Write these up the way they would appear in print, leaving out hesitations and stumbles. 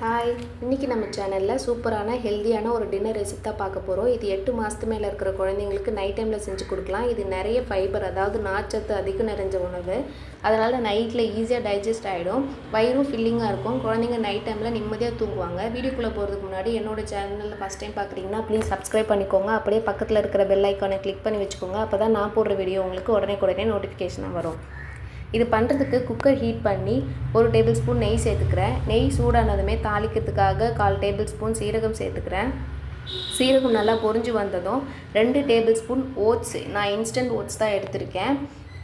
Hi, இன்றைக்கி நம்ம சேனலில் சூப்பரான ஹெல்த்தியான ஒரு டின்னர் ரெசிபி தான் பார்க்க போகிறோம். இது 8 மாதத்து மேலே இருக்கிற குழந்தைங்களுக்கு நைட் டைமில் செஞ்சு கொடுக்கலாம். இது நிறைய ஃபைபர், அதாவது நார்ச்சத்து அதிகம் நிறைஞ்ச உணவு. அதனால் நைட்டில் ஈஸியாக டைஜஸ்ட் ஆகிடும், வயிறும் ஃபில்லிங்காக இருக்கும். குழந்தைங்க நைட் டைமில் நிம்மதியாக தூங்குவாங்க. வீடியோக்குள்ளே போகிறதுக்கு முன்னாடி என்னோடய சேனலில் ஃபஸ்ட் டைம் பார்க்குறீங்கன்னா ப்ளீஸ் சப்ஸ்கிரைப் பண்ணிக்கோங்க. அப்படியே பக்கத்தில் இருக்கிற பெல் ஐக்கானை கிளிக் பண்ணி வச்சுக்கோங்க. அப்போ தான் நான் போடுற வீடியோ உங்களுக்கு உடனே நோட்டிஃபிகேஷனாக வரும். இது பண்ணுறதுக்கு குக்கர் ஹீட் பண்ணி 1 டேபிள் ஸ்பூன் நெய் சேர்த்துக்கிறேன். நெய் சூடானதுமே தாளிக்கிறதுக்காக 1/4 டேபிள் ஸ்பூன் சீரகம் சேர்த்துக்கிறேன். சீரகம் நல்லா பொரிஞ்சு வந்ததும் 2 டேபிள் ஸ்பூன் ஓட்ஸ், நான் இன்ஸ்டன்ட் ஓட்ஸ் தான் எடுத்திருக்கேன்,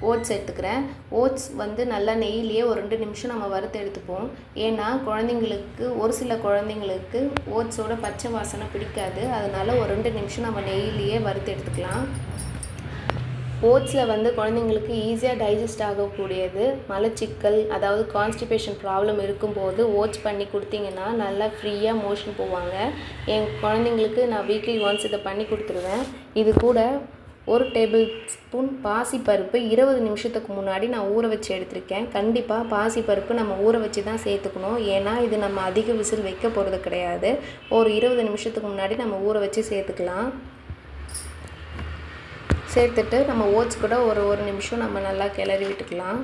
ஓட்ஸ் எடுத்துக்கிறேன். ஓட்ஸ் நல்லா நெய்யிலேயே ஒரு 2 நிமிஷம் நம்ம வறுத்து எடுத்துப்போம். ஏன்னா ஒரு சில குழந்தைங்களுக்கு ஓட்ஸோட பச்சை வாசனை பிடிக்காது. அதனால் ஒரு 2 நிமிஷம் நம்ம நெய்யிலேயே வறுத்து எடுத்துக்கலாம். ஓட்ஸில் குழந்தைங்களுக்கு ஈஸியாக டைஜஸ்ட் ஆகக்கூடியது. மலச்சிக்கல், அதாவது கான்ஸ்டிபேஷன் ப்ராப்ளம் இருக்கும்போது ஓட்ஸ் பண்ணி கொடுத்தீங்கன்னா நல்லா ஃப்ரீயாக மோஷன் போவாங்க. என் குழந்தைங்களுக்கு நான் வீக்லி ஒன்ஸ் இதை பண்ணி கொடுத்துருவேன். இது கூட 1 டேபிள் ஸ்பூன் பாசிப்பருப்பு 20 நிமிஷத்துக்கு முன்னாடி நான் ஊற வச்சு எடுத்திருக்கேன். கண்டிப்பாக பாசிப்பருப்பு நம்ம ஊற வச்சு தான் சேர்த்துக்கணும். ஏன்னா இது நம்ம அதிக விசில் வைக்க போகிறது கிடையாது. ஒரு 20 நிமிஷத்துக்கு முன்னாடி நம்ம ஊற வச்சு சேர்த்துக்கலாம். சேர்த்துட்டு நம்ம ஓட்ஸ் கூட ஒரு நிமிஷம் நம்ம நல்லா கிளறி விட்டுக்கலாம்.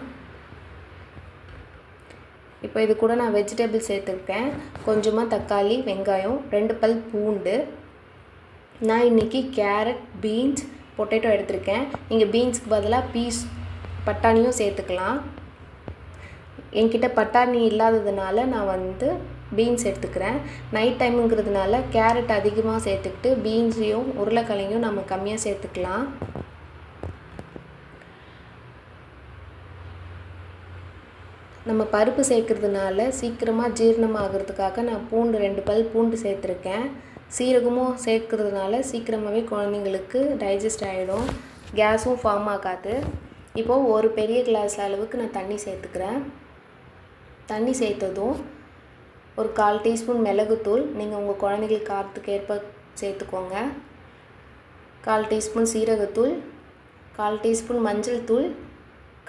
இப்போ இது கூட நான் வெஜிடபிள் சேர்த்துருக்கேன். கொஞ்சமாக தக்காளி, வெங்காயம், 2 பல் பூண்டு. நான் இன்றைக்கி கேரட், பீன்ஸ், பொட்டேட்டோ எடுத்திருக்கேன். நீங்கள் பீன்ஸுக்கு பதிலாக பட்டாணியும் சேர்த்துக்கலாம். என்கிட்ட பட்டாணி இல்லாததுனால நான் பீன்ஸ் எடுத்துக்கிறேன். நைட் டைமுங்கிறதுனால கேரட் அதிகமாக சேர்த்துக்கிட்டு பீன்ஸையும் உருளைக்கிழங்கையும் நம்ம கம்மியாக சேர்த்துக்கலாம். நம்ம பருப்பு சேர்க்கறதுனால சீக்கிரமாக ஜீரணமாகிறதுக்காக நான் 2 பல் பூண்டு சேர்த்துருக்கேன். சீரகமும் சேர்க்கறதுனால சீக்கிரமாகவே குழந்தைங்களுக்கு டைஜஸ்ட் ஆகிடும், கேஸும் ஃபார்ம் ஆகாது. இப்போது ஒரு பெரிய கிளாஸ் அளவுக்கு நான் தண்ணி சேர்த்துக்கிறேன். தண்ணி சேர்த்ததும் ஒரு 1/4 டீஸ்பூன் மிளகுத்தூள், நீங்கள் உங்கள் குழந்தைங்களுக்கு காரத்துக்கு ஏற்ப சேர்த்துக்கோங்க. 1/4 டீஸ்பூன் சீரகத்தூள், 1/4 டீஸ்பூன் மஞ்சள் தூள்,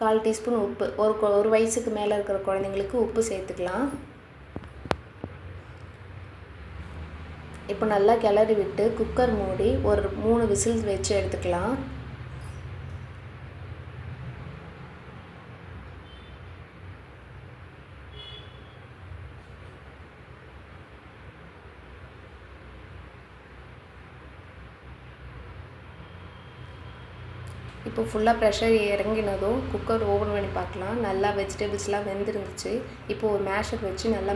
1/4 டீஸ்பூன் உப்பு. ஒரு வயசுக்கு மேலே இருக்கிற குழந்தைங்களுக்கு உப்பு சேர்த்துக்கலாம். இப்போ நல்லா கிளறி விட்டு குக்கர் மூடி ஒரு 3 விசில் வச்சு எடுத்துக்கலாம். இப்போ ஃபுல்லாக ப்ரெஷர் இறங்கினதும் குக்கர் ஓப்பன் பண்ணி பார்க்கலாம். நல்லா வெஜிடபிள்ஸ்லாம் வெந்துருந்துச்சு. இப்போ ஒரு மேஷர் வச்சு நல்லா